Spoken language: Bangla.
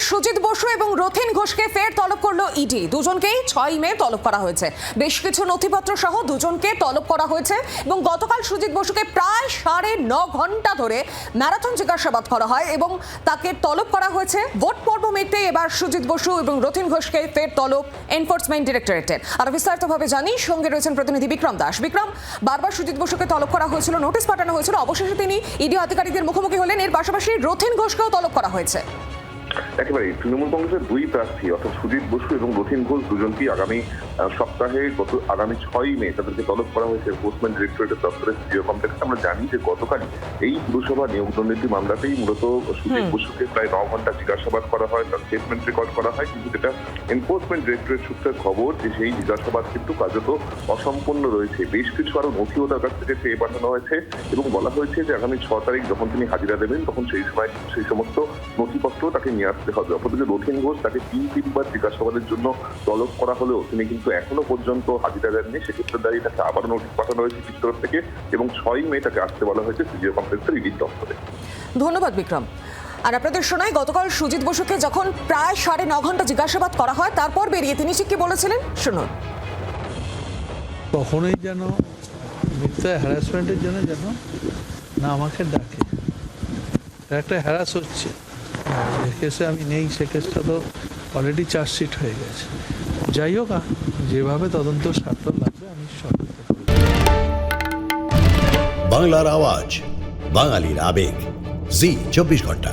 সুজিত বসু এবং রথিন ঘোষকে ফের তলব করলো ইডি। দুজনকেই 6 মে তলব করা হয়েছে। বেশ কিছু নথিপত্র সহ দুজনকে তলব করা হয়েছে এবং গতকাল সুজিত বসুকে প্রায় 9.5 ঘন্টা ধরে ম্যারাথন জিজ্ঞাসাবাদ করা হয় এবং তাকে তলব করা হয়েছে। ভোট পর্ব মিটতে এবার সুজিত বসু এবং রথিন ঘোষকে ফের তলব এনফোর্সমেন্ট ডিরেক্টরেটের। আর বিস্তারিতভাবে জানি, সঙ্গে রয়েছেন প্রতিনিধি বিক্রম দাস। বিক্রম, বারবার সুজিত বসুকে তলব করা হয়েছিল, নোটিশ পাঠানো হয়েছিল, অবশেষে তিনি ইডি আধিকারিকদের মুখোমুখি হলেন। এর পাশাপাশি রথিন ঘোষকেও তলব করা হয়েছে। একেবারে তৃণমূল কংগ্রেসের দুই প্রার্থী অর্থাৎ সুজিত বসু এবং রথিন ঘোষ দুজনকেই আগামী সপ্তাহে আগামী 6 মে তাদেরকে তলব করা হয়েছে এনফোর্সমেন্ট ডিরেক্টরেটের দপ্তরের সিজিও কমপ্লেক্সে। আমরা জানি যে গতকাল এই পুরসভা নিয়োগ দুর্নীতি মামলাতেই মূলত সুজিত বসুকে প্রায় 9 ঘন্টা জিজ্ঞাসাবাদ করা হয়, তার স্টেটমেন্ট রেকর্ড করা হয়, কিন্তু যেটা এনফোর্সমেন্ট ডিরেক্টরেট সূত্রের খবর যে সেই জিজ্ঞাসাবাদ কিন্তু কার্যত অসম্পূর্ণ রয়েছে। বেশ কিছু আরো নথিও তার কাছ থেকে চেয়ে পাঠানো হয়েছে এবং বলা হয়েছে যে আগামী 6 তারিখ যখন তিনি হাজিরা দেবেন তখন সেই সমস্ত নথিপত্র তাকে নিয়ে আসতে হবে। অপরদিকে রথিন ঘোষ তাকে 3বার জিজ্ঞাসাবাদের জন্য তলব করা হলেও তিনি কিন্তু এখনো পর্যন্ত হাজিরা দেননি। সেক্ষেত্রে দাঁড়িয়ে তাকে আবার নোটিশ পাঠানো হয়েছে ইডির তরফ থেকে এবং 6 মে তাকে আসতে বলা হয়েছে সিজিও কমপ্লেক্সের ইডির দপ্তরে। ধন্যবাদ বিক্রম। আর আপনাদের শোনাই, গতকাল সুজিত বসুকে যখন প্রায় 9.5 ঘন্টা জিজ্ঞাসাবাদ করা হয় তারপর বেরিয়ে তিনি ঠিক কি বলেছিলেন শুনুন। কখনোই যেন মিথ্যা হ্যারাসমেন্টের জন্য যেন না আমাকে ডাকে, একটা হ্যারাস হচ্ছে। যে কেসে আমি নেই সে কেসটা তো অলরেডি চার্জশিট হয়ে গেছে। যাই হোক, যেভাবে তদন্ত স্বার্থ লাগবে আমি সহযোগিতা করব। বাংলার আওয়াজ, বাঙালির আবেগ, জি 24 ঘন্টা।